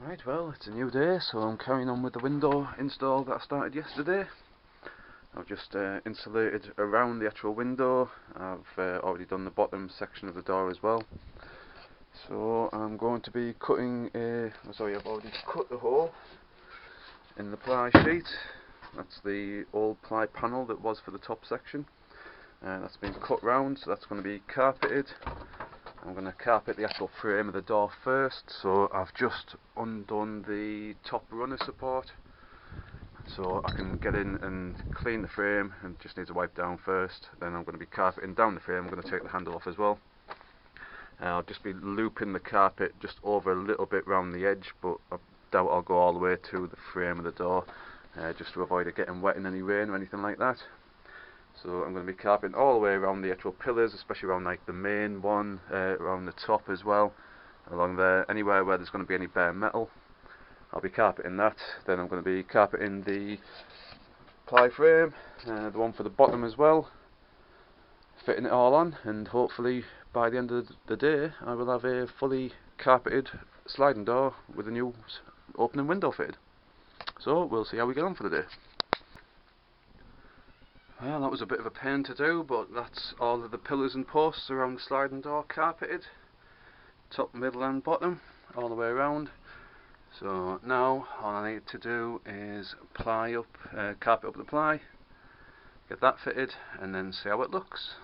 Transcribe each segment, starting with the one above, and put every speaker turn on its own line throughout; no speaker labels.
Right, well, it's a new day, so I'm carrying on with the window install that I started yesterday. I've just insulated around the actual window. I've already done the bottom section of the door as well. So I'm going to be cutting I've already cut the hole in the ply sheet. That's the old ply panel that was for the top section. That's been cut round, so that's going to be carpeted. I'm going to carpet the actual frame of the door first, so I've just undone the top runner support so I can get in and clean the frame, and just need to wipe down first. Then I'm going to be carpeting down the frame. I'm going to take the handle off as well. I'll just be looping the carpet just over a little bit round the edge, but I doubt I'll go all the way to the frame of the door, just to avoid it getting wet in any rain or anything like that. So I'm going to be carpeting all the way around the actual pillars, especially around like the main one, around the top as well, along there, anywhere where there's going to be any bare metal. I'll be carpeting that. Then I'm going to be carpeting the ply frame, the one for the bottom as well, fitting it all on, and hopefully by the end of the day I will have a fully carpeted sliding door with a new opening window fitted. So we'll see how we get on for the day. Well, that was a bit of a pain to do, but that's all of the pillars and posts around the sliding door carpeted, top, middle and bottom, all the way around. So now all I need to do is carpet up the ply, get that fitted, and then see how it looks.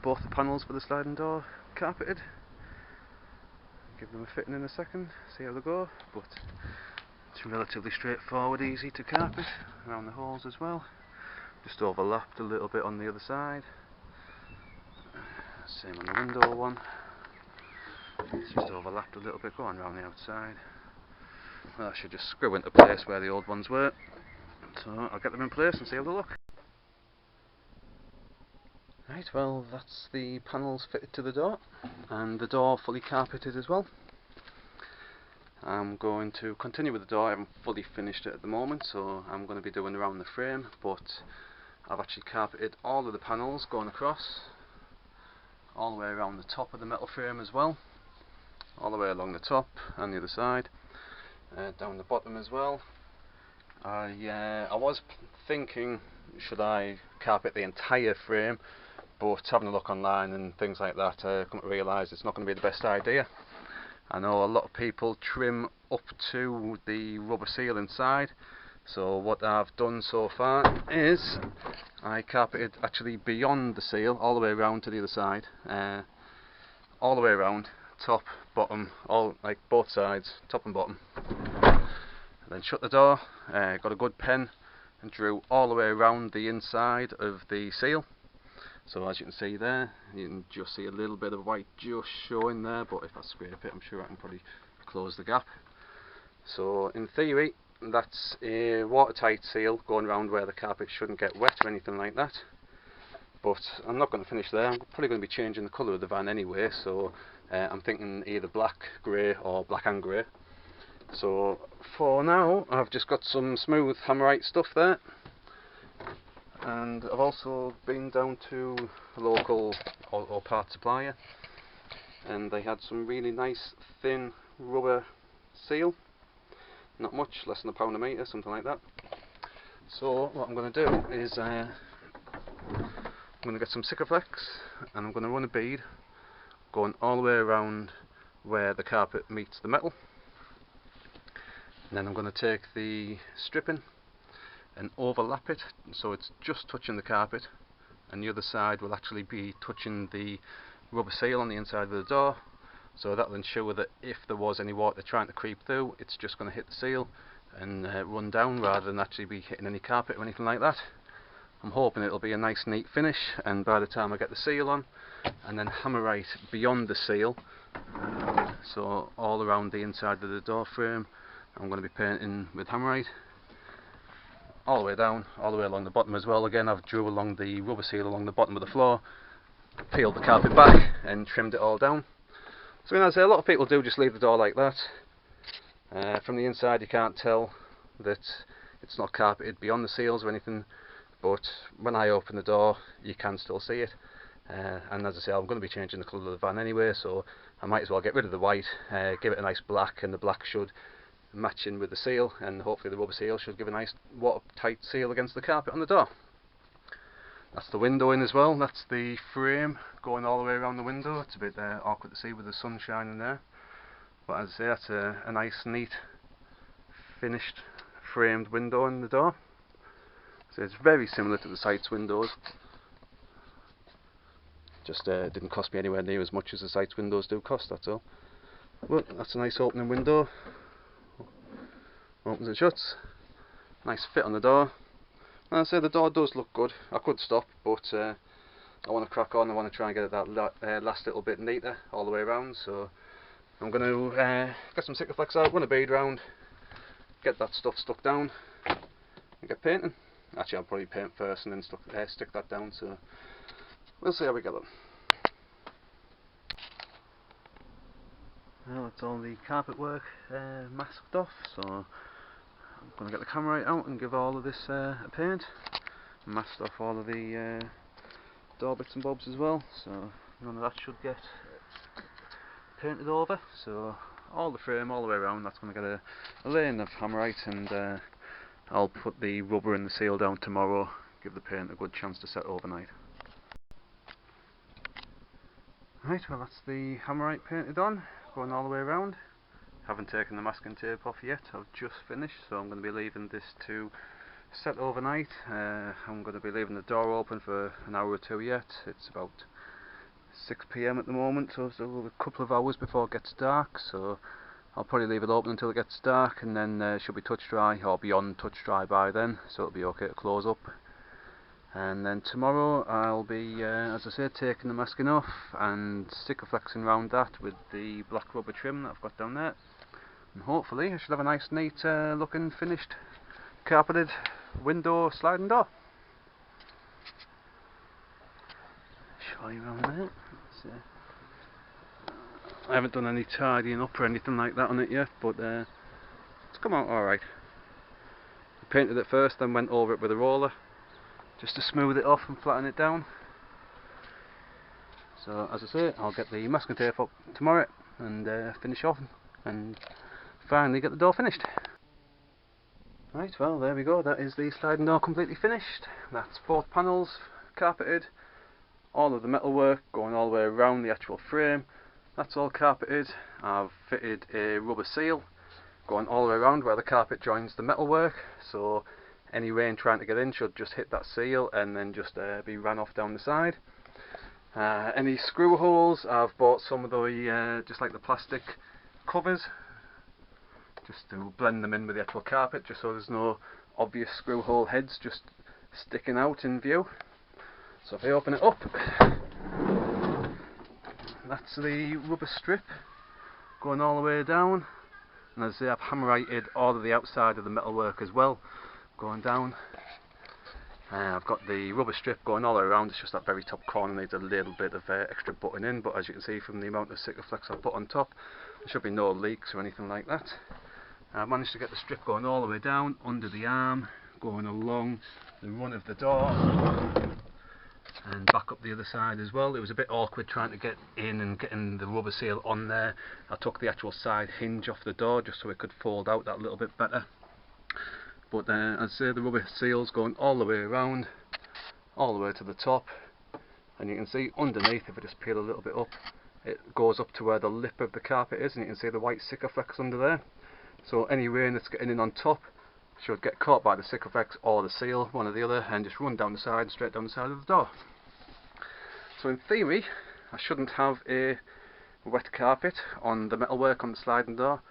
both the panels for the sliding door carpeted. Give them a fitting in a second, see how they go, but it's relatively straightforward, easy to carpet around the holes as well. Just overlapped a little bit on the other side. Same on the window one. It's just overlapped a little bit going around the outside. Well, I should just screw into place where the old ones were. So I'll get them in place and see how they look. Right, well that's the panels fitted to the door, and the door fully carpeted as well. I'm going to continue with the door. I haven't fully finished it at the moment, so I'm going to be doing around the frame, but I've actually carpeted all of the panels going across, all the way around the top of the metal frame as well, all the way along the top and the other side, down the bottom as well. I was thinking, should I carpet the entire frame, but having a look online and things like that, I come to realise it's not going to be the best idea. I know a lot of people trim up to the rubber seal inside, so what I've done so far is I carpeted actually beyond the seal, all the way around to the other side, all the way around, top, bottom, all like both sides, top and bottom. And then shut the door, got a good pen and drew all the way around the inside of the seal. So as you can see there, you can just see a little bit of white just showing there, but if I scrape it I'm sure I can probably close the gap. So in theory that's a watertight seal going around where the carpet shouldn't get wet or anything like that. But I'm not going to finish there. I'm probably going to be changing the colour of the van anyway, so I'm thinking either black, grey or black and grey. So for now I've just got some smooth hammerite stuff there, and I've also been down to a local auto part supplier, and they had some really nice thin rubber seal, not much, less than £1 a metre, something like that. So what I'm going to do is I'm going to get some Sikaflex and I'm going to run a bead going all the way around where the carpet meets the metal, and then I'm going to take the stripping and overlap it so it's just touching the carpet, and the other side will actually be touching the rubber seal on the inside of the door, so that will ensure that if there was any water trying to creep through, it's just going to hit the seal and run down rather than actually be hitting any carpet or anything like that. I'm hoping it'll be a nice neat finish, and by the time I get the seal on, and then hammerite beyond the seal, so all around the inside of the door frame I'm going to be painting with hammerite, all the way down, all the way along the bottom as well. Again, I've drew along the rubber seal along the bottom of the floor, peeled the carpet back and trimmed it all down. So as I say, a lot of people do just leave the door like that. From the inside you can't tell that it's not carpeted beyond the seals or anything, but when I open the door you can still see it. And as I say, I'm going to be changing the colour of the van anyway, so I might as well get rid of the white, give it a nice black, and the black should match in with the seal, and hopefully the rubber seal should give a nice watertight seal against the carpet on the door. That's the window in as well. That's the frame going all the way around the window. It's a bit awkward to see with the sun shining there, but as I say, that's a nice neat finished framed window in the door. So it's very similar to the sights windows, just didn't cost me anywhere near as much as the sights windows do cost, that's all. But that's a nice opening window. Opens and shuts. Nice fit on the door. And I say the door does look good. I could stop, but I want to crack on. I want to try and get it that last little bit neater all the way around. So I'm going to get some Sikaflex out, run a bead round, get that stuff stuck down, and get painting. Actually, I'll probably paint first and then stick that down. So we'll see how we get on. Well, it's all the carpet work masked off, so I'm going to get the camera right out and give all of this a paint. Masked off all of the door bits and bobs as well, so none of that should get painted over. So all the frame all the way around, that's going to get a laying of hammerite, and I'll put the rubber and the seal down tomorrow, give the paint a good chance to set overnight. Right, well that's the hammerite painted on, going all the way around. Haven't taken the masking tape off yet, I've just finished, so I'm going to be leaving this to set overnight. I'm going to be leaving the door open for an hour or two yet. It's about 6 PM at the moment, so still a couple of hours before it gets dark, so I'll probably leave it open until it gets dark, and then it should be touch dry, or beyond touch dry by then, so it'll be okay to close up. And then tomorrow I'll be, as I said, taking the masking off and Sikaflexing around that with the black rubber trim that I've got down there. And hopefully I should have a nice neat looking finished carpeted window sliding door. Show you around there. I haven't done any tidying up or anything like that on it yet, but it's come out alright. I painted it first, then went over it with a roller just to smooth it off and flatten it down. So as I say, I'll get the masking tape up tomorrow and finish off and finally get the door finished. Right, well there we go, that is the sliding door completely finished. That's both panels carpeted, all of the metalwork going all the way around the actual frame, that's all carpeted. I've fitted a rubber seal going all the way around where the carpet joins the metalwork, so any rain trying to get in should just hit that seal and then just be ran off down the side. Any screw holes, I've bought some of the just like the plastic covers just to blend them in with the actual carpet, just so there's no obvious screw hole heads just sticking out in view. So if I open it up, that's the rubber strip going all the way down, and as I say, I've hammerite all of the outside of the metalwork as well going down. I've got the rubber strip going all the way around, it's just that very top corner needs a little bit of extra button in, but as you can see from the amount of Sikaflex I've put on top, there should be no leaks or anything like that. I've managed to get the strip going all the way down under the arm, going along the run of the door and back up the other side as well. It was a bit awkward trying to get in and getting the rubber seal on there. I took the actual side hinge off the door just so it could fold out that little bit better. But as I say, the rubber seal's going all the way around, all the way to the top, and you can see underneath, if I just peel a little bit up, it goes up to where the lip of the carpet is, and you can see the white Sikaflex under there. So any rain that's getting in on top should get caught by the Sikaflex or the seal, one or the other, and just run down the side, straight down the side of the door. So in theory, I shouldn't have a wet carpet on the metalwork on the sliding door,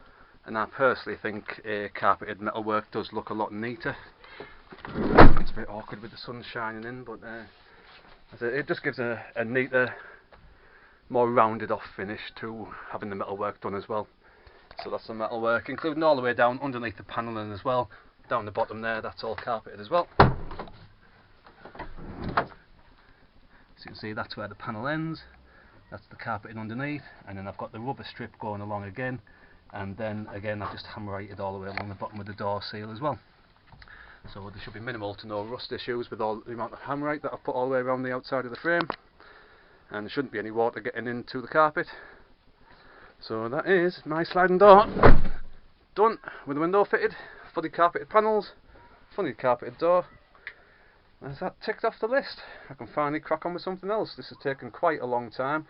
and I personally think a carpeted metalwork does look a lot neater. It's a bit awkward with the sun shining in, but it just gives a neater, more rounded off finish to having the metalwork done as well. So that's the metalwork, including all the way down underneath the panelling as well. Down the bottom there, that's all carpeted as well. So you can see that's where the panel ends, that's the carpeting underneath, and then I've got the rubber strip going along again, and then again I've just hammerited all the way along the bottom of the door seal as well. So there should be minimal to no rust issues with all the amount of hammerite that I've put all the way around the outside of the frame, and there shouldn't be any water getting into the carpet. So that is my sliding door done, with the window fitted, fully carpeted panels, fully carpeted door. As that ticked off the list, I can finally crack on with something else. This has taken quite a long time,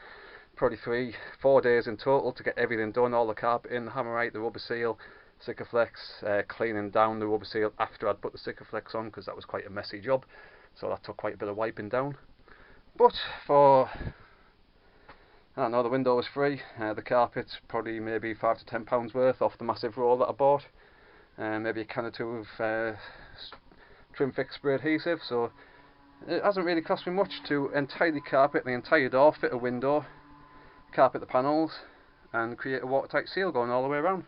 probably 3-4 days in total to get everything done, all the carpeting, the hammerite, the rubber seal, Sikaflex, cleaning down the rubber seal after I'd put the Sikaflex on, because that was quite a messy job, so that took quite a bit of wiping down. But for, I don't know, the window was free, the carpet's probably maybe £5 to £10 worth off the massive roll that I bought, maybe a can or two of Trimfix Adhesive, so it hasn't really cost me much to entirely carpet the entire door, fit a window, carpet the panels, and create a watertight seal going all the way around.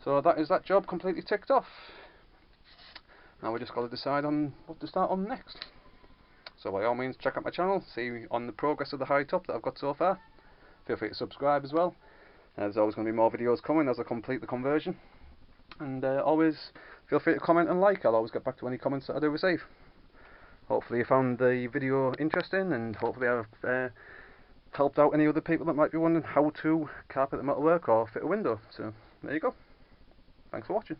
So that is that job completely ticked off. Now we just got to decide on what to start on next. So by all means check out my channel, see on the progress of the high top that I've got so far. Feel free to subscribe as well. There's always going to be more videos coming as I complete the conversion. And always feel free to comment and like, I'll always get back to any comments that I do receive. Hopefully you found the video interesting, and hopefully I've helped out any other people that might be wondering how to carpet the metalwork or fit a window. So there you go. Thanks for watching.